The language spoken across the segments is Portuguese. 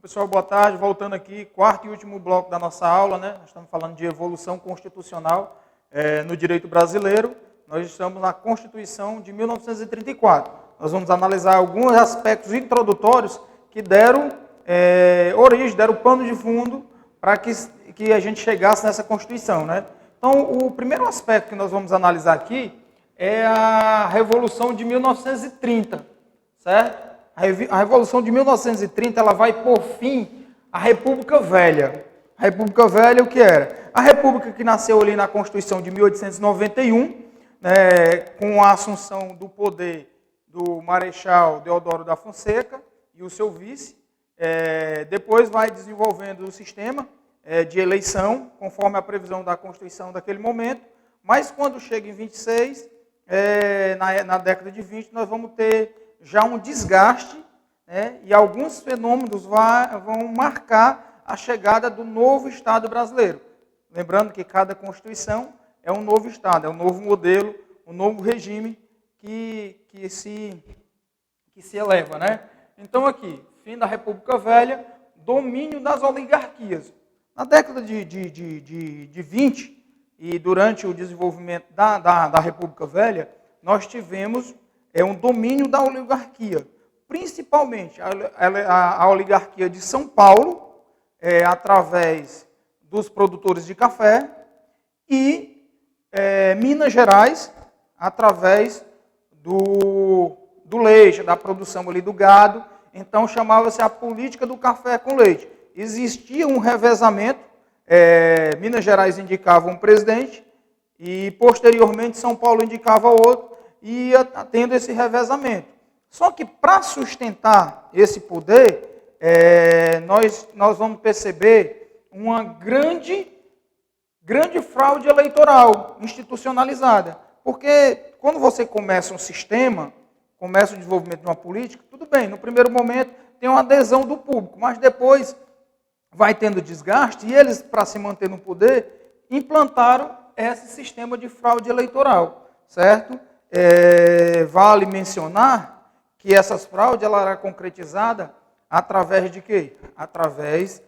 Pessoal, boa tarde. Voltando aqui, quarto e último bloco da nossa aula, né? Nós estamos falando de evolução constitucional no direito brasileiro. Nós estamos na Constituição de 1934. Nós vamos analisar alguns aspectos introdutórios que deram origem, deram pano de fundo para que a gente chegasse nessa Constituição, né? Então, o primeiro aspecto que nós vamos analisar aqui é a Revolução de 1930, certo? A Revolução de 1930 ela vai por fim à República Velha. A República Velha o que era? A República que nasceu ali na Constituição de 1891, com a assunção do poder do Marechal Deodoro da Fonseca e o seu vice. Depois vai desenvolvendo o sistema de eleição, conforme a previsão da Constituição daquele momento. Mas quando chega em 26, na década de 20, nós vamos ter já um desgaste, né, e alguns fenômenos vão marcar a chegada do novo Estado brasileiro. Lembrando que cada Constituição é um novo Estado, é um novo modelo, um novo regime que se eleva, né? Então aqui, fim da República Velha, domínio das oligarquias. Na década de 20 e durante o desenvolvimento da República Velha, nós tivemos um domínio da oligarquia, principalmente a oligarquia de São Paulo, através dos produtores de café, e Minas Gerais, através do leite, da produção ali do gado. Então chamava-se a política do café com leite. Existia um revezamento, Minas Gerais indicava um presidente, e posteriormente São Paulo indicava outro, e ia tendo esse revezamento. Só que para sustentar esse poder, nós vamos perceber uma grande fraude eleitoral institucionalizada. Porque quando você começa um sistema, começa o desenvolvimento de uma política, tudo bem, no primeiro momento tem uma adesão do público, mas depois vai tendo desgaste, e eles, para se manter no poder, implantaram esse sistema de fraude eleitoral, certo? Vale mencionar que essas fraudes ela era concretizada através de quê? Através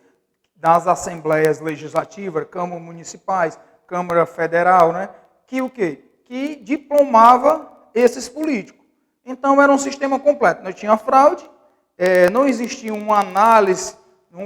das assembleias legislativas, câmaras municipais, Câmara Federal, né? Que o quê? Que diplomava esses políticos. Então era um sistema completo. Não tinha fraude, não existia uma análise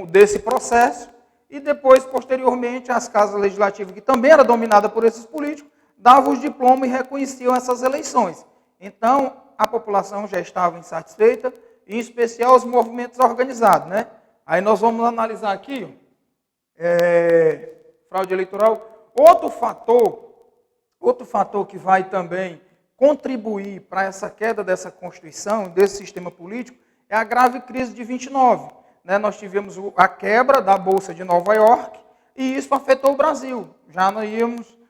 desse processo, e depois, posteriormente, as casas legislativas, que também era dominada por esses políticos, davam os diplomas e reconheciam essas eleições. Então, a população já estava insatisfeita, em especial os movimentos organizados, né? Aí nós vamos analisar aqui, fraude eleitoral. Outro fator que vai também contribuir para essa queda dessa Constituição, desse sistema político, é a grave crise de 29. Né? Nós tivemos a quebra da Bolsa de Nova York, e isso afetou o Brasil. Já nós íamos,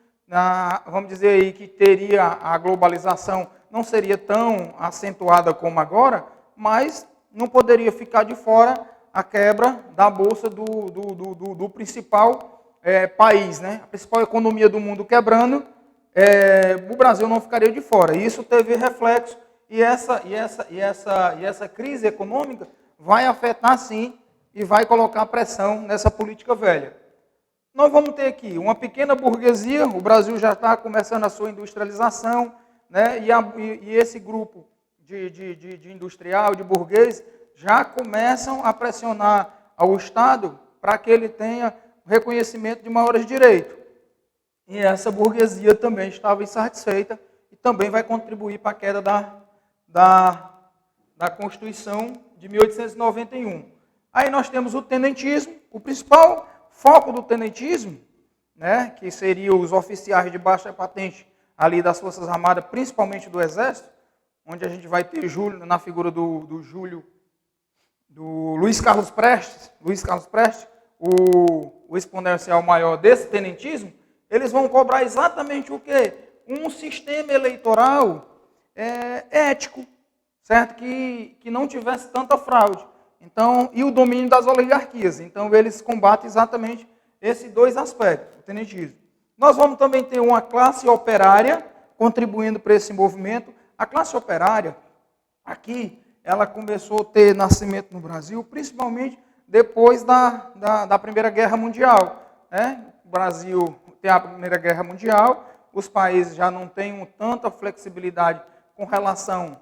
vamos dizer aí que teria a globalização, não seria tão acentuada como agora, mas não poderia ficar de fora a quebra da Bolsa do principal país, né? A principal economia do mundo quebrando, o Brasil não ficaria de fora. Isso teve reflexo, e essa crise econômica vai afetar sim e vai colocar pressão nessa política velha. Nós vamos ter aqui uma pequena burguesia, o Brasil já está começando a sua industrialização, né? E esse grupo de industrial, de burguês, já começam a pressionar ao Estado para que ele tenha reconhecimento de maiores direitos. E essa burguesia também estava insatisfeita e também vai contribuir para a queda da Constituição de 1891. Aí nós temos o tenentismo. O principal foco do tenentismo, né, que seriam os oficiais de baixa patente ali das Forças Armadas, principalmente do Exército, onde a gente vai ter Júlio, na figura do Luiz Carlos Prestes, o exponencial maior desse tenentismo. Eles vão cobrar exatamente o quê? Um sistema eleitoral ético, certo? Que não tivesse tanta fraude. Então, e o domínio das oligarquias. Então, eles combatem exatamente esses dois aspectos, o tenentismo. Nós vamos também ter uma classe operária contribuindo para esse movimento. A classe operária, aqui, ela começou a ter nascimento no Brasil, principalmente depois da Primeira Guerra Mundial. Né? O Brasil tem a Primeira Guerra Mundial, os países já não têm tanta flexibilidade com relação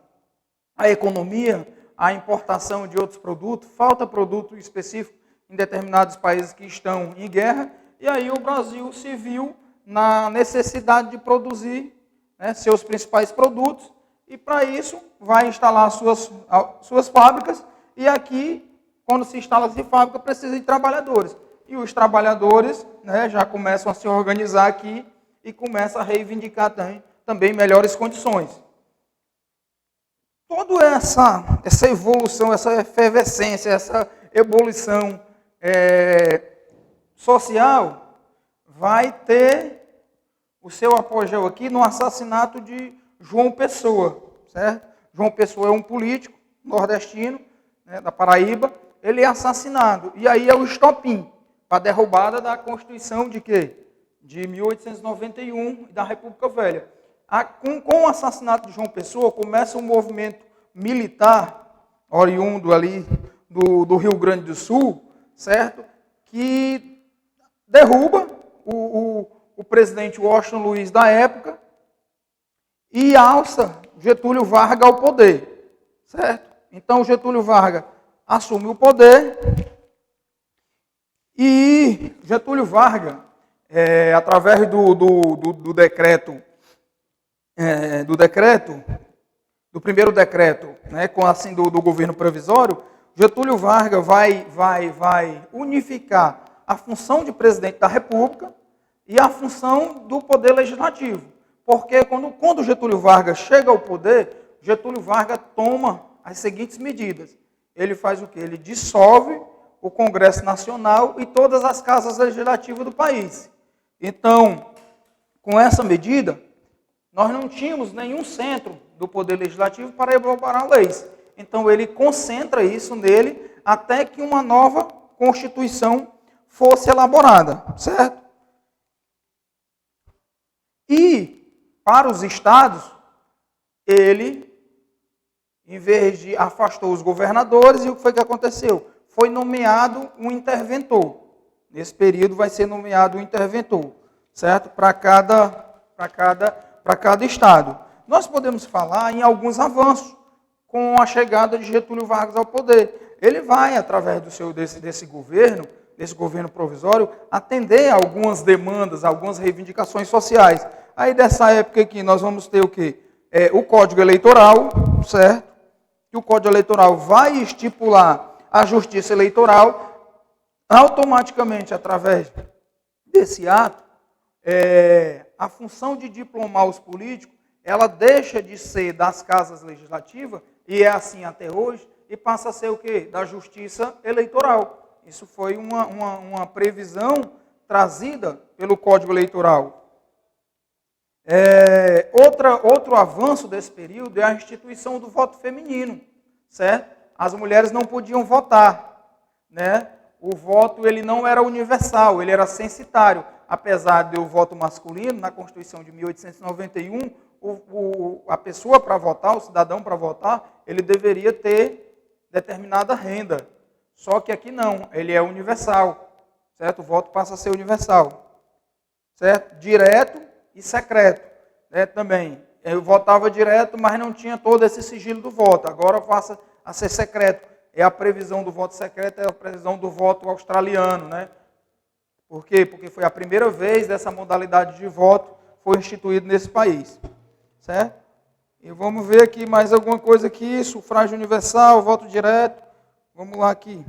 à economia, à importação de outros produtos, falta produto específico em determinados países que estão em guerra, e aí o Brasil se viu na necessidade de produzir, né, seus principais produtos, e para isso vai instalar suas fábricas, e aqui, quando se instala essa fábrica, precisa de trabalhadores. E os trabalhadores, né, já começam a se organizar aqui e começam a reivindicar também melhores condições. Toda essa evolução, essa efervescência, essa ebulição social vai ter o seu apogeu aqui no assassinato de João Pessoa, certo? João Pessoa é um político nordestino, né, da Paraíba, ele é assassinado. E aí é o estopim para a derrubada da Constituição de quê? De 1891 e da República Velha. Com o assassinato de João Pessoa, começa um movimento militar, oriundo ali do Rio Grande do Sul, certo? Que derruba o presidente Washington Luiz da época e alça Getúlio Vargas ao poder, certo? Então Getúlio Vargas assume o poder e Getúlio Vargas, através do decreto, do primeiro decreto, né, do governo provisório, Getúlio Vargas vai unificar a função de presidente da República e a função do poder legislativo. Porque quando Getúlio Vargas chega ao poder, Getúlio Vargas toma as seguintes medidas. Ele faz o quê? Ele dissolve o Congresso Nacional e todas as casas legislativas do país. Então, com essa medida, nós não tínhamos nenhum centro do Poder Legislativo para elaborar leis. Então, ele concentra isso nele até que uma nova Constituição fosse elaborada, certo? E, para os estados, ele, em vez de afastou os governadores, e o que foi que aconteceu? Foi nomeado um interventor. Nesse período vai ser nomeado um interventor, certo? Para cada estado. Nós podemos falar em alguns avanços com a chegada de Getúlio Vargas ao poder. Ele vai, através desse governo provisório, atender a algumas demandas, algumas reivindicações sociais. Aí dessa época aqui nós vamos ter o quê? O Código Eleitoral, certo? Que o Código Eleitoral vai estipular a justiça eleitoral, automaticamente, através desse ato, a função de diplomar os políticos, ela deixa de ser das casas legislativas, e é assim até hoje, e passa a ser o quê? Da justiça eleitoral. Isso foi uma previsão trazida pelo Código Eleitoral. Outro avanço desse período é a instituição do voto feminino, certo? As mulheres não podiam votar, né? O voto ele não era universal, ele era censitário. Apesar do voto masculino, na Constituição de 1891, a pessoa para votar, o cidadão para votar, ele deveria ter determinada renda. Só que aqui não, ele é universal, certo? O voto passa a ser universal, certo? Direto e secreto, né? Também. Eu votava direto, mas não tinha todo esse sigilo do voto. Agora passa a ser secreto. É a previsão do voto secreto, é a previsão do voto australiano, né? Por quê? Porque foi a primeira vez dessa modalidade de voto foi instituído nesse país, certo? E vamos ver aqui mais alguma coisa aqui, sufrágio universal, voto direto. Vamos lá aqui.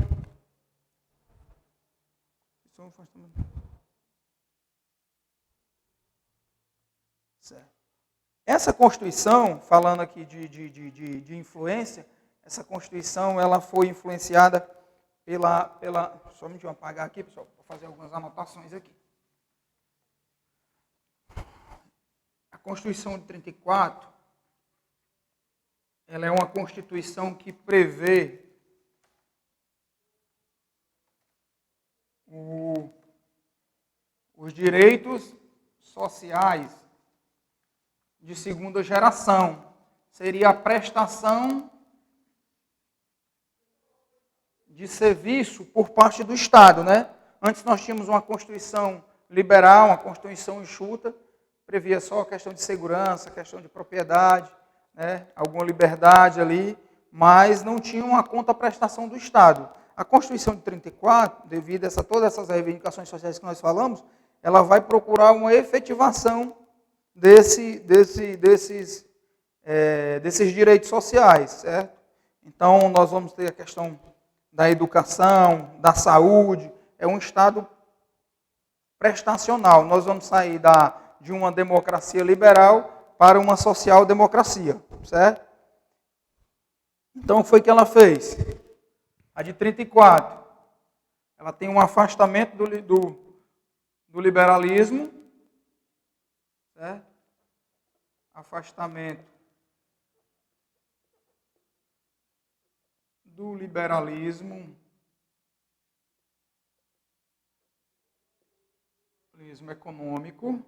Certo. Essa Constituição, falando aqui de influência, essa Constituição ela foi influenciada pela só me deixa eu apagar aqui, pessoal, vou fazer algumas anotações aqui. A Constituição de 34, ela é uma Constituição que prevê os direitos sociais de segunda geração. Seria a prestação de serviço por parte do Estado, né? Antes nós tínhamos uma Constituição liberal, uma Constituição enxuta, previa só a questão de segurança, a questão de propriedade, né? Alguma liberdade ali, mas não tinha uma contraprestação do Estado. A Constituição de 34, devido a todas essas reivindicações sociais que nós falamos, ela vai procurar uma efetivação desses direitos sociais, certo? Então, nós vamos ter a questão da educação, da saúde, é um Estado prestacional. Nós vamos sair de uma democracia liberal para uma social-democracia, certo? Então, foi o que ela fez. A de 34, ela tem um afastamento do liberalismo, certo? Afastamento do liberalismo econômico,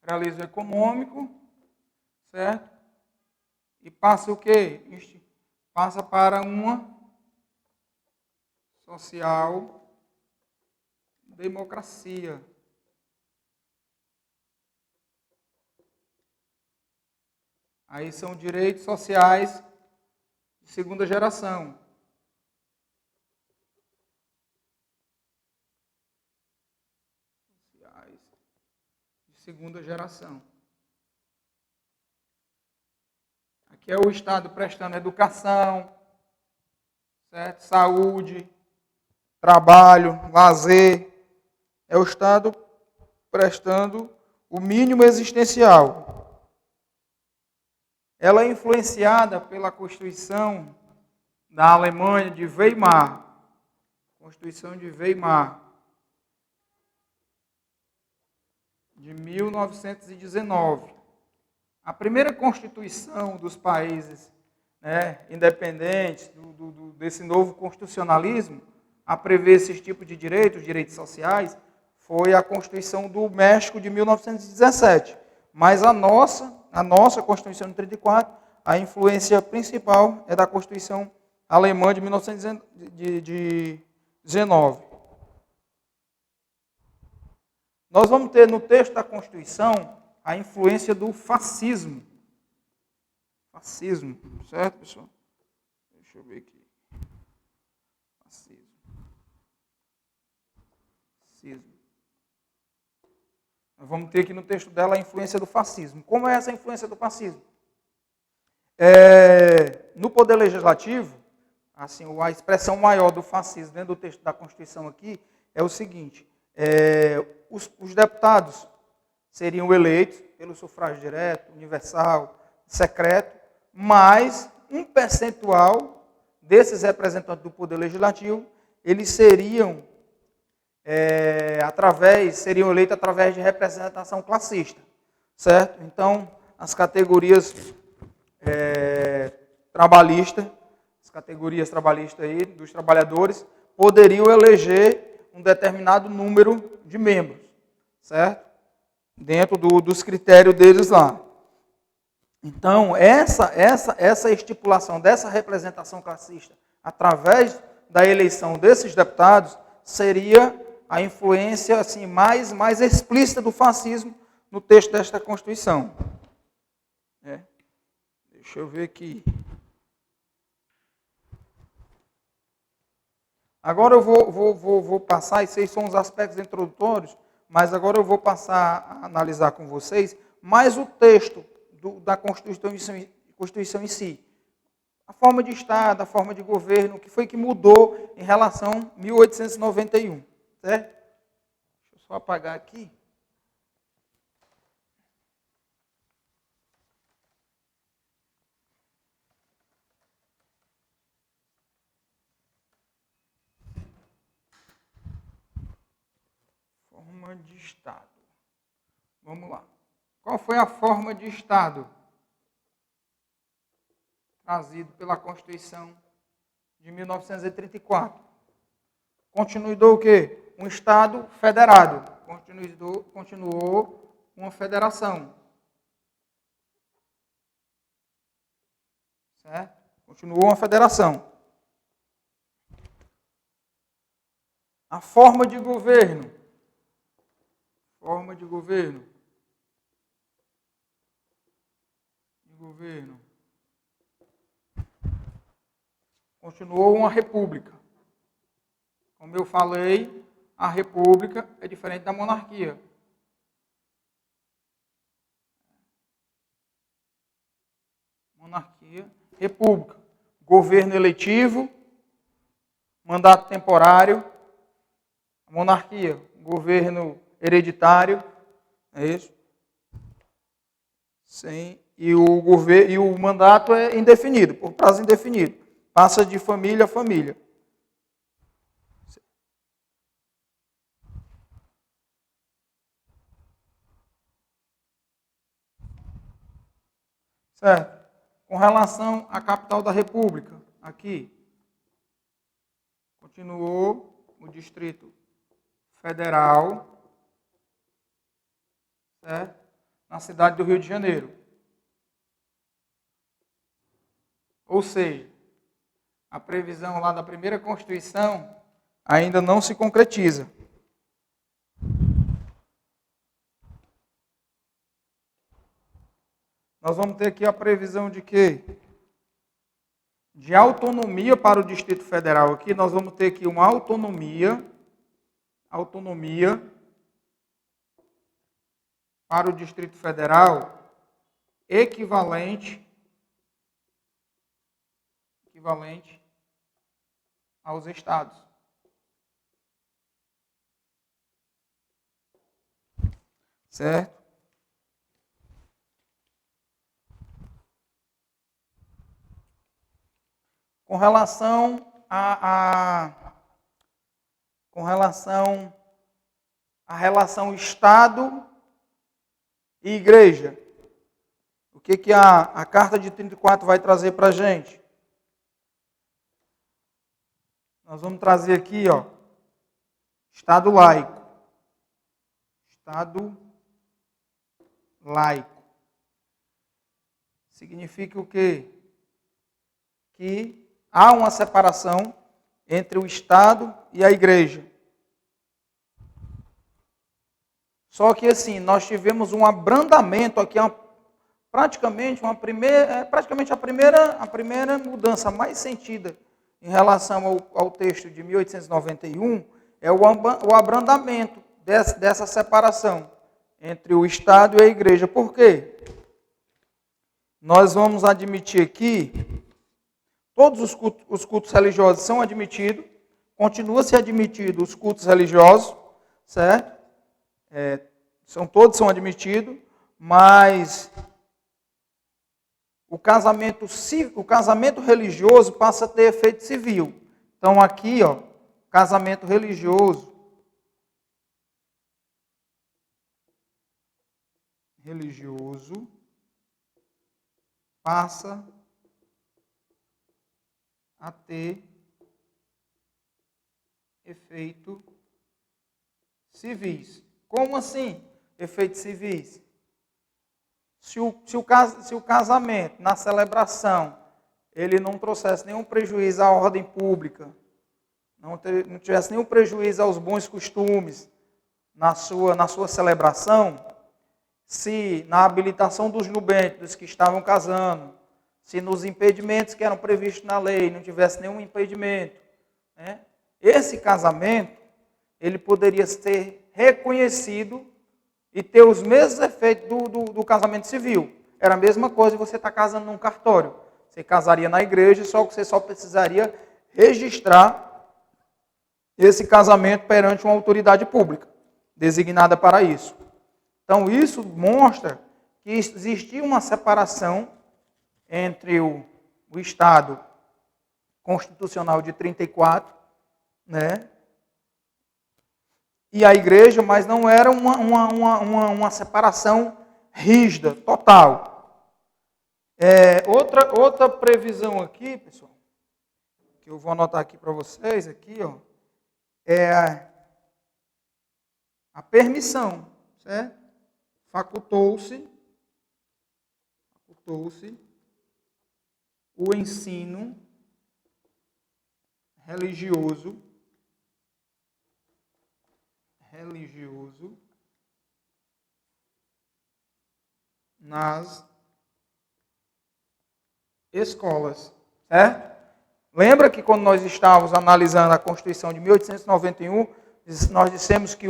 liberalismo econômico, certo? E passa o quê? Passa para uma social-democracia. Aí são direitos sociais de segunda geração. Sociais de segunda geração. Aqui é o Estado prestando educação, certo? Saúde, trabalho, lazer. É o Estado prestando o mínimo existencial. Ela é influenciada pela Constituição da Alemanha de Weimar. Constituição de Weimar, de 1919. A primeira Constituição dos países, né, independentes, desse novo constitucionalismo, a prever esses tipos de direitos, direitos sociais, foi a Constituição do México de 1917. Mas a nossa Constituição de 34, a influência principal é da Constituição alemã de 1919. Nós vamos ter no texto da Constituição a influência do fascismo. Fascismo, certo, pessoal? Deixa eu ver aqui. Fascismo. Nós vamos ter aqui no texto dela a influência do fascismo. Como é essa influência do fascismo? No Poder Legislativo, assim, a expressão maior do fascismo dentro do texto da Constituição aqui é o seguinte: os deputados seriam eleitos pelo sufrágio direto, universal, secreto, mas um percentual desses representantes do Poder Legislativo, eles seriam eleitos através de representação classista, certo? Então, as categorias trabalhistas, aí dos trabalhadores, poderiam eleger um determinado número de membros, certo? Dentro dos critérios deles lá. Então, essa estipulação dessa representação classista, através da eleição desses deputados, seria a influência assim, mais explícita do fascismo no texto desta Constituição. Deixa eu ver aqui. Agora eu vou passar, esses são os aspectos introdutórios, mas agora eu vou passar a analisar com vocês mais o texto da Constituição em si. A forma de Estado, a forma de governo, o que foi que mudou em relação a 1891. Certo? Deixa eu só apagar aqui. Forma de Estado. Vamos lá. Qual foi a forma de Estado trazido pela Constituição de 1934? Continuou o quê? Um Estado federado. Continuou uma federação. certo? Continuou uma federação. A forma de governo. Forma de governo. Continuou uma república. Como eu falei, a república é diferente da monarquia. Monarquia, república. Governo eletivo, mandato temporário. Monarquia, governo hereditário. É isso? Sim. E o mandato é indefinido, por prazo indefinido. Passa de família a família. Certo? Com relação à capital da República, aqui, continuou o Distrito Federal, certo? Na cidade do Rio de Janeiro. Ou seja, a previsão lá da primeira Constituição ainda não se concretiza. Nós vamos ter aqui a previsão de quê? De autonomia para o Distrito Federal. Aqui nós vamos ter aqui uma autonomia para o Distrito Federal equivalente aos estados. Certo? Com relação à relação Estado e Igreja, o que a Carta de 34 vai trazer para a gente? Nós vamos trazer aqui, ó, Estado laico. Estado laico. Significa o quê? Que há uma separação entre o Estado e a Igreja. Só que assim, nós tivemos um abrandamento aqui, praticamente a primeira mudança mais sentida em relação ao texto de 1891 é o abrandamento dessa separação entre o Estado e a Igreja. Por quê? Nós vamos admitir aqui, todos os cultos religiosos são admitidos, continua a ser admitido os cultos religiosos, certo? Todos são admitidos, mas o casamento religioso passa a ter efeito civil. Então aqui, ó, casamento religioso passa a ter efeito civis. Como assim, efeitos civis? Se o casamento, na celebração, ele não trouxesse nenhum prejuízo à ordem pública, não tivesse nenhum prejuízo aos bons costumes na sua celebração, se na habilitação dos nubentes, que estavam casando, se nos impedimentos que eram previstos na lei não tivesse nenhum impedimento, né, esse casamento, ele poderia ser reconhecido e ter os mesmos efeitos do casamento civil. Era a mesma coisa de você estar casando num cartório. Você casaria na igreja, só que você só precisaria registrar esse casamento perante uma autoridade pública, designada para isso. Então, isso mostra que existia uma separação entre o Estado Constitucional de 34, né, e a igreja, mas não era uma separação rígida, total. Outra previsão aqui, pessoal, que eu vou anotar aqui para vocês, aqui, ó, é a permissão, certo? Facultou-se o ensino religioso nas escolas, certo? Lembra que quando nós estávamos analisando a Constituição de 1891, nós dissemos que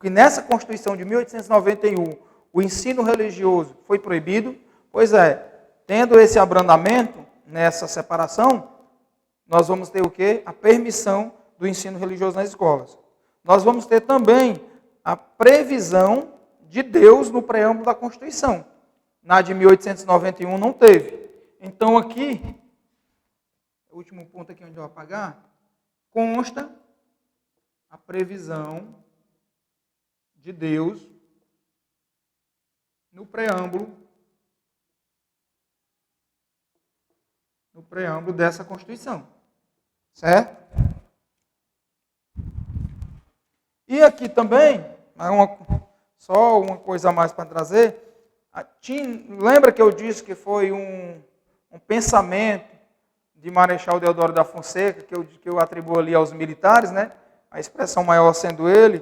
que nessa Constituição de 1891 o ensino religioso foi proibido? Pois é, tendo esse abrandamento nessa separação, nós vamos ter o quê? A permissão do ensino religioso nas escolas. Nós vamos ter também a previsão de Deus no preâmbulo da Constituição. Na de 1891 não teve. Então aqui, o último ponto aqui onde eu vou apagar, consta a previsão de Deus no preâmbulo dessa Constituição. Certo? E aqui também, só uma coisa a mais para trazer, lembra que eu disse que foi um pensamento de Marechal Deodoro da Fonseca, que eu atribuo ali aos militares, né? A expressão maior sendo ele,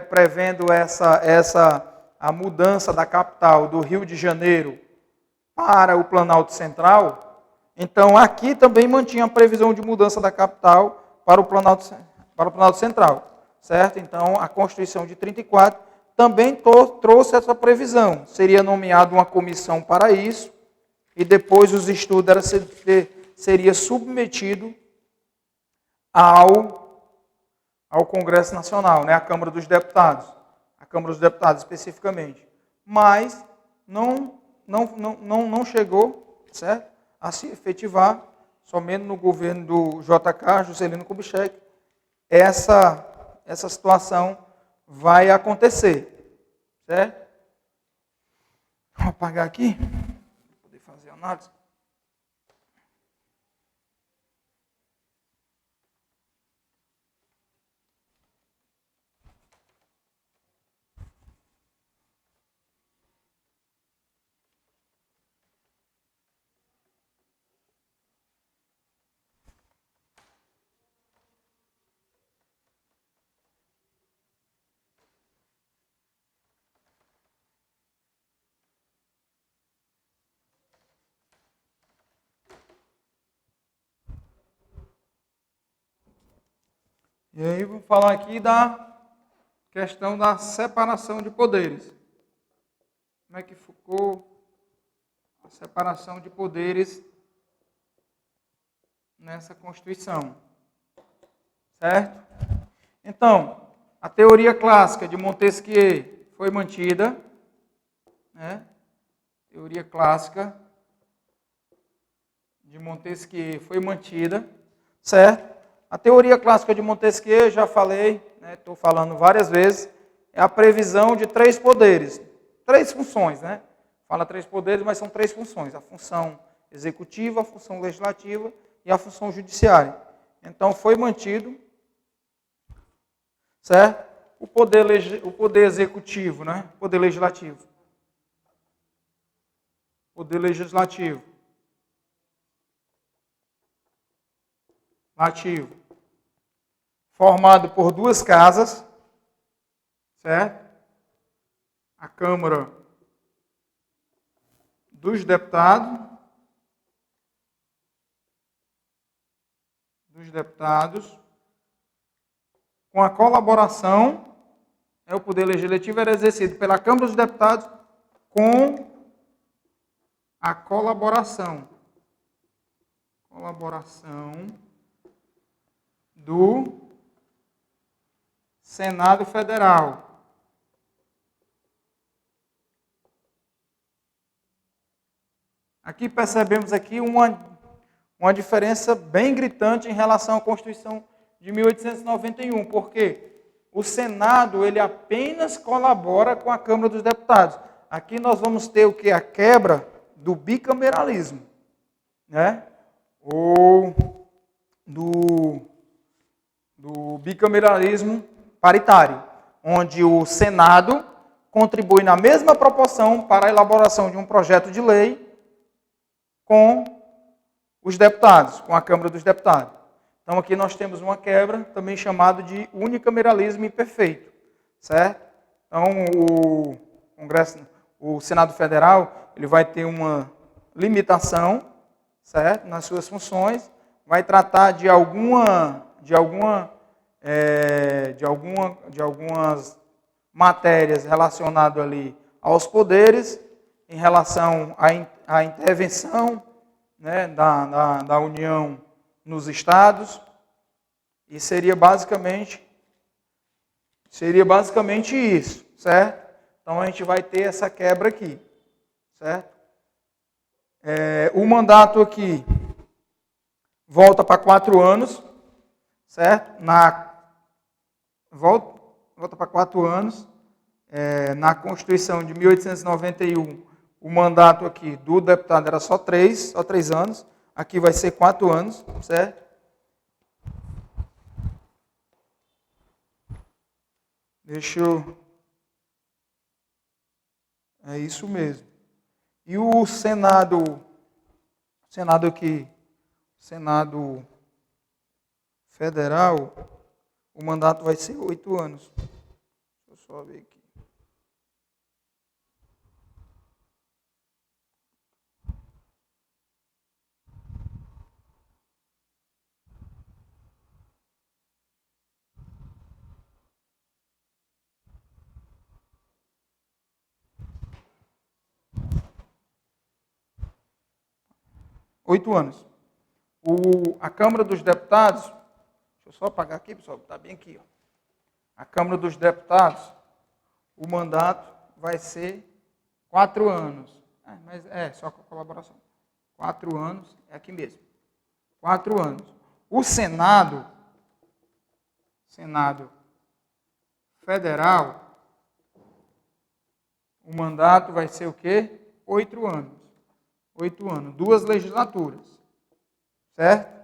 prevendo a mudança da capital do Rio de Janeiro para o Planalto Central. Então, aqui também mantinha a previsão de mudança da capital para o Planalto Central, certo? Então, a Constituição de 34 também trouxe essa previsão. Seria nomeada uma comissão para isso, e depois os estudos seria submetido ao Congresso Nacional, né? A Câmara dos Deputados especificamente. Mas não chegou, certo, a se efetivar, somente no governo do JK, Juscelino Kubitschek, essa situação vai acontecer, certo? Vou apagar aqui, para poder fazer a análise. E aí vou falar aqui da questão da separação de poderes. Como é que ficou a separação de poderes nessa Constituição? Certo? Então, a teoria clássica de Montesquieu foi mantida, né? Teoria clássica de Montesquieu foi mantida, certo? A teoria clássica de Montesquieu, já falei, estou falando várias vezes, é a previsão de 3 poderes, 3 funções, né? Fala 3 poderes, mas são 3 funções: a função executiva, a função legislativa e a função judiciária. Então foi mantido, certo? O poder executivo, né? Poder legislativo. Poder legislativo. Formado por 2 casas, certo? A Câmara dos Deputados, com a colaboração, o poder legislativo era exercido pela Câmara dos Deputados com a colaboração do Senado Federal. Aqui percebemos aqui uma diferença bem gritante em relação à Constituição de 1891, porque o Senado ele apenas colabora com a Câmara dos Deputados. Aqui nós vamos ter o que? A quebra do bicameralismo, né? Ou do bicameralismo paritário, onde o Senado contribui na mesma proporção para a elaboração de um projeto de lei com os deputados, com a Câmara dos Deputados. Então, aqui nós temos uma quebra, também chamada de unicameralismo imperfeito, certo? Então, o Senado Federal, ele vai ter uma limitação, certo? Nas suas funções, vai tratar de algumas matérias relacionadas ali aos poderes, em relação à intervenção, né, da União nos estados, e seria basicamente isso, certo? Então a gente vai ter essa quebra aqui, certo? O mandato aqui volta para 4 anos, certo? Volta para 4 anos. Na Constituição de 1891, o mandato aqui do deputado era só 3 anos. Aqui vai ser 4 anos, certo? É isso mesmo. E o Senado aqui, Senado Federal, o mandato vai ser 8 anos. Deixa eu só ver aqui. Oito anos. A Câmara dos Deputados, deixa eu só apagar aqui, pessoal, está bem aqui. Ó. A Câmara dos Deputados, o mandato vai ser 4 anos. Mas só com a colaboração. 4 anos, é aqui mesmo. 4 anos. O Senado Federal, o mandato vai ser o quê? 8 anos. 8 anos. 2 legislaturas. Certo?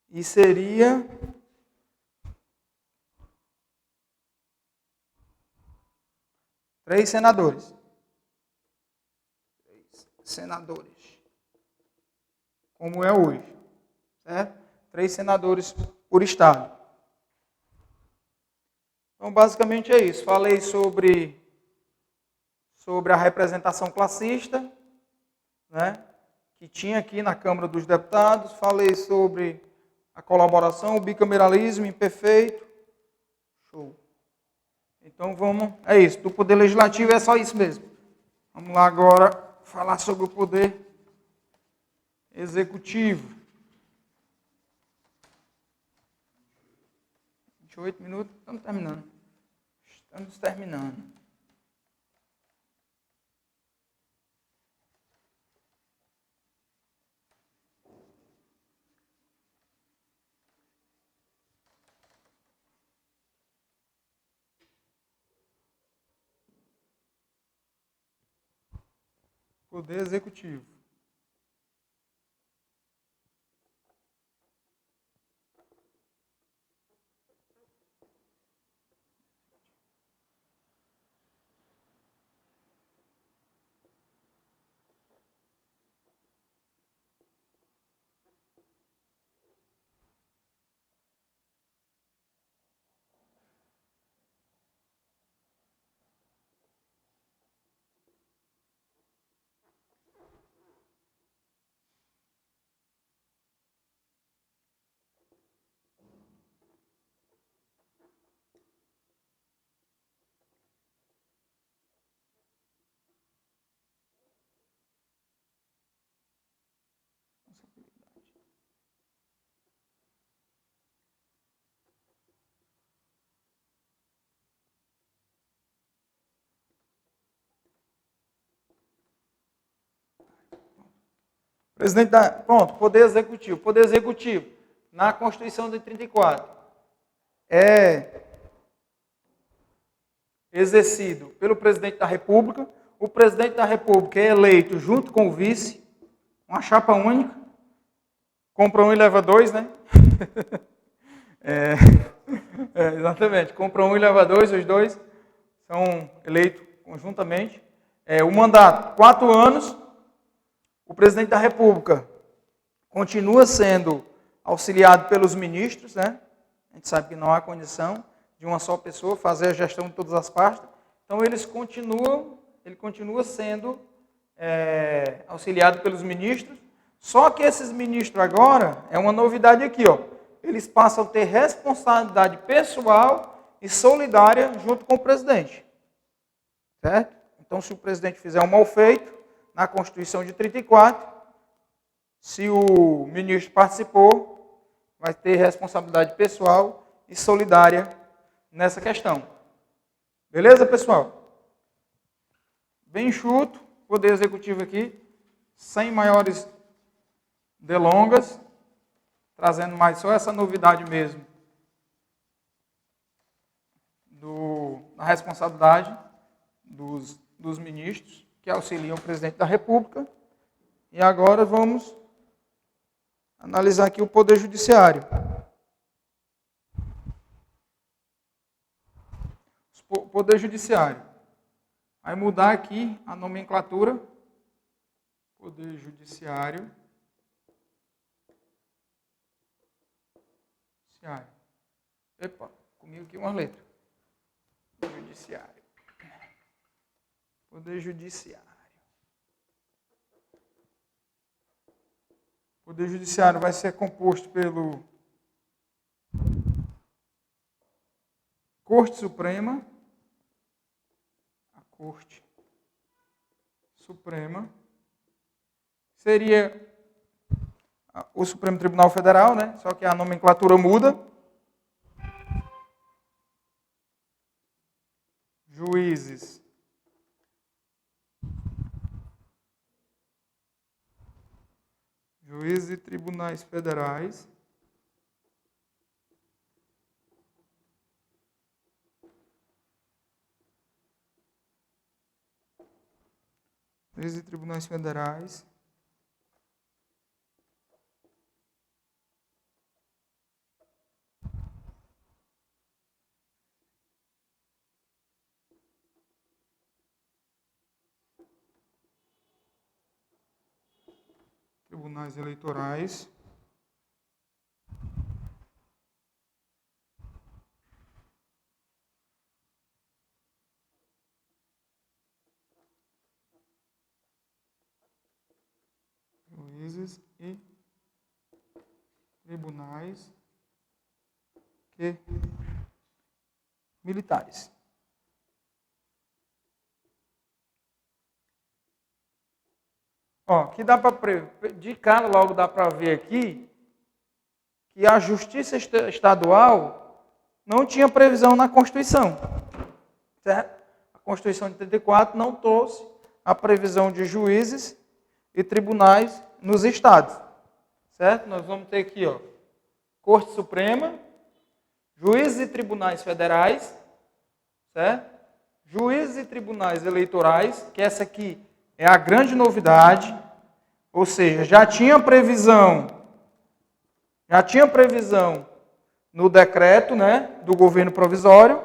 E seria 3 senadores. 3 senadores. Como é hoje. Certo? 3 senadores por estado. Então, basicamente é isso. Falei sobre a representação classista, né, que tinha aqui na Câmara dos Deputados. Falei sobre a colaboração, o bicameralismo imperfeito. Show. Então é isso. Do Poder Legislativo é só isso mesmo. Vamos lá agora falar sobre o Poder Executivo. 28 minutos, estamos terminando. Poder Executivo. Poder Executivo. Poder Executivo, na Constituição de 34, é exercido pelo Presidente da República. O Presidente da República é eleito junto com o vice, uma chapa única. Compra um e leva 2, né? Exatamente. Compra um e leva 2, os dois são eleitos conjuntamente. o mandato, 4 anos, o presidente da República continua sendo auxiliado pelos ministros, né? A gente sabe que não há condição de uma só pessoa fazer a gestão de todas as pastas, então ele continua sendo auxiliado pelos ministros, só que esses ministros agora, é uma novidade aqui, ó, eles passam a ter responsabilidade pessoal e solidária junto com o presidente. Certo? Então, se o presidente fizer um mal feito, na Constituição de 34, se o ministro participou, vai ter responsabilidade pessoal e solidária nessa questão. Beleza, pessoal? Bem enxuto, Poder Executivo aqui, sem maiores delongas, trazendo mais só essa novidade mesmo da responsabilidade dos ministros que auxiliam o presidente da República. E agora vamos analisar aqui o Poder Judiciário. O Poder Judiciário. Vai mudar aqui a nomenclatura. Poder Judiciário. Epa, comigo aqui uma letra. Judiciário. Poder Judiciário. O Poder Judiciário vai ser composto pelo Corte Suprema, a Corte Suprema, seria o Supremo Tribunal Federal, né? Só que a nomenclatura muda. Juízes. Juízes e tribunais federais. Juízes e tribunais federais. Tribunais eleitorais. Juízes e tribunais militares. Ó, que dá para de cara logo dá para ver aqui que a Justiça Estadual não tinha previsão na Constituição. Certo? A Constituição de 34 não trouxe a previsão de juízes e tribunais nos estados. Certo? Nós vamos ter aqui, ó, Corte Suprema, juízes e tribunais federais, certo? Juízes e tribunais eleitorais, que essa aqui é a grande novidade, ou seja, já tinha previsão no decreto, né, do governo provisório,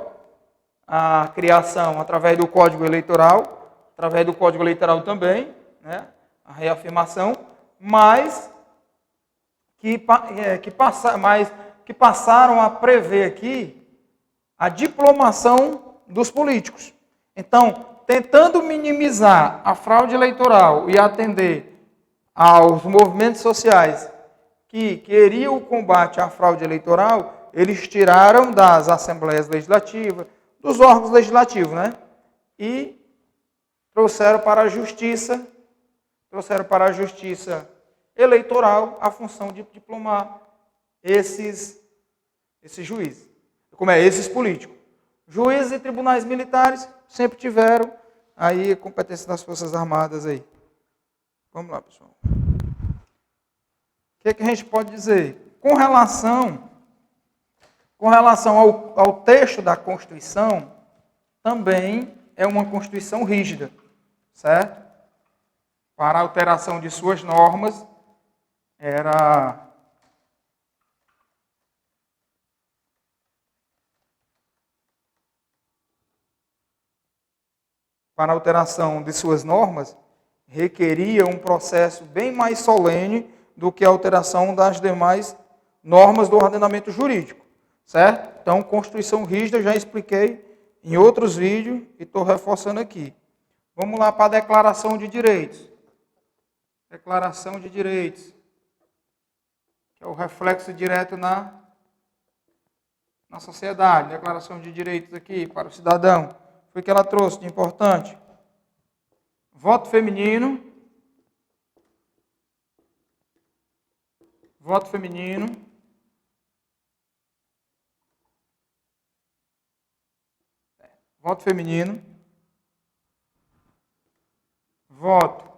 a criação através do Código Eleitoral, através do Código Eleitoral também, né, a reafirmação, mas que passaram a prever aqui a diplomação dos políticos. Então, tentando minimizar a fraude eleitoral e atender aos movimentos sociais que queriam o combate à fraude eleitoral, eles tiraram das assembleias legislativas, dos órgãos legislativos, né? E trouxeram para a justiça eleitoral a função de diplomar esses juízes. Esses políticos. Juízes e tribunais militares sempre tiveram aí a competência das Forças Armadas aí. Vamos lá, pessoal. O que a gente pode dizer? Com relação ao texto da Constituição, também é uma Constituição rígida, certo? Para a alteração de suas normas, era para alteração de suas normas, requeria um processo bem mais solene do que a alteração das demais normas do ordenamento jurídico, certo? Então, Constituição rígida, eu já expliquei em outros vídeos e estou reforçando aqui. Vamos lá para a Declaração de Direitos. Declaração de Direitos, que é o reflexo direto na sociedade. Declaração de Direitos aqui para o cidadão. Foi o que ela trouxe de importante. Voto feminino. Voto feminino. Voto feminino. Voto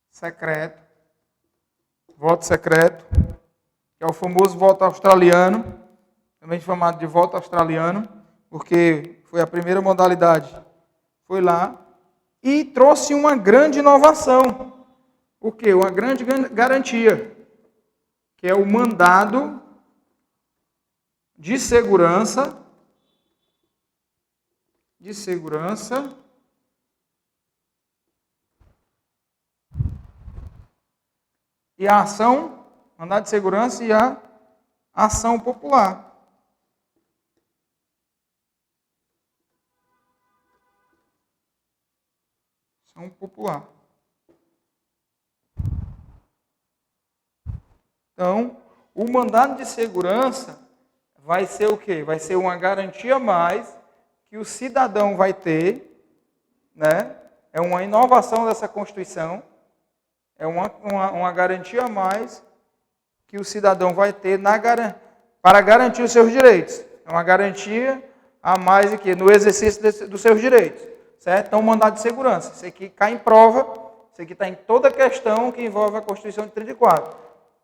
secreto. Voto secreto, que é o famoso voto australiano, também chamado de voto australiano, porque foi a primeira modalidade. Foi lá e trouxe uma grande inovação. O quê? Uma grande garantia, que é o mandado de segurança e a ação, mandado de segurança e a ação popular. Ação popular. Então, o mandado de segurança vai ser o quê? Vai ser uma garantia a mais que o cidadão vai ter, né? É uma inovação dessa Constituição. É uma garantia a mais que o cidadão vai ter para garantir os seus direitos. É uma garantia a mais aqui no exercício dos seus direitos. Certo? Então, mandado de segurança. Isso aqui cai em prova, isso aqui está em toda a questão que envolve a Constituição de 34.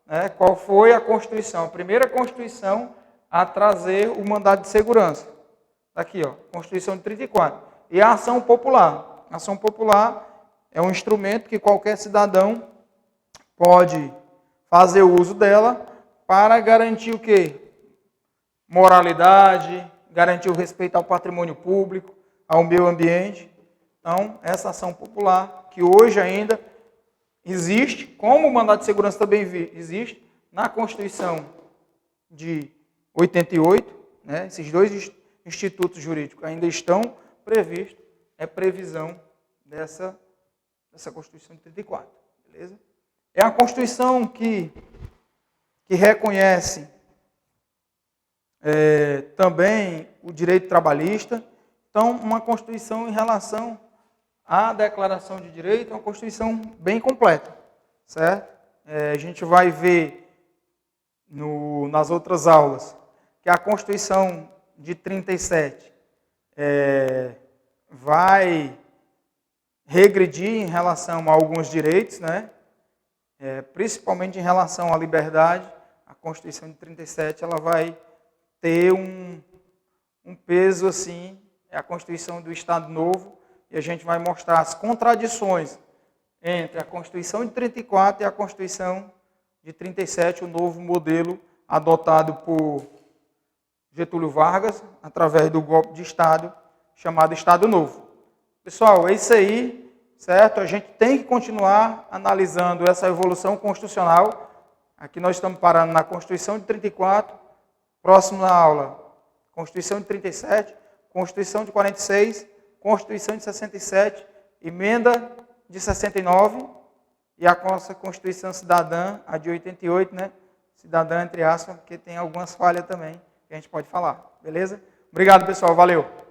Né? Qual foi a Constituição? A primeira Constituição a trazer o mandado de segurança. Está aqui, ó, Constituição de 34. E a ação popular. A ação popular é um instrumento que qualquer cidadão pode fazer o uso dela para garantir o quê? Moralidade, garantir o respeito ao patrimônio público, ao meio ambiente. Então, essa ação popular, que hoje ainda existe, como o mandado de segurança também existe, na Constituição de 88, né, esses dois institutos jurídicos ainda estão previstos, é previsão dessa Constituição de 34, beleza? É a Constituição que reconhece também o direito trabalhista. Então, uma Constituição em relação à Declaração de Direito, é uma Constituição bem completa, certo? A gente vai ver nas outras aulas que a Constituição de 37 vai regredir em relação a alguns direitos, né? Principalmente em relação à liberdade. A Constituição de 37 ela vai ter um peso assim, é a Constituição do Estado Novo, e a gente vai mostrar as contradições entre a Constituição de 34 e a Constituição de 37, o novo modelo adotado por Getúlio Vargas, através do golpe de Estado, chamado Estado Novo. Pessoal, é isso aí, certo? A gente tem que continuar analisando essa evolução constitucional. Aqui nós estamos parando na Constituição de 34, próximo na aula, Constituição de 37, Constituição de 46, Constituição de 67, Emenda de 69 e a nossa Constituição Cidadã, a de 88, né? Cidadã, entre aspas, porque tem algumas falhas também que a gente pode falar, beleza? Obrigado, pessoal. Valeu!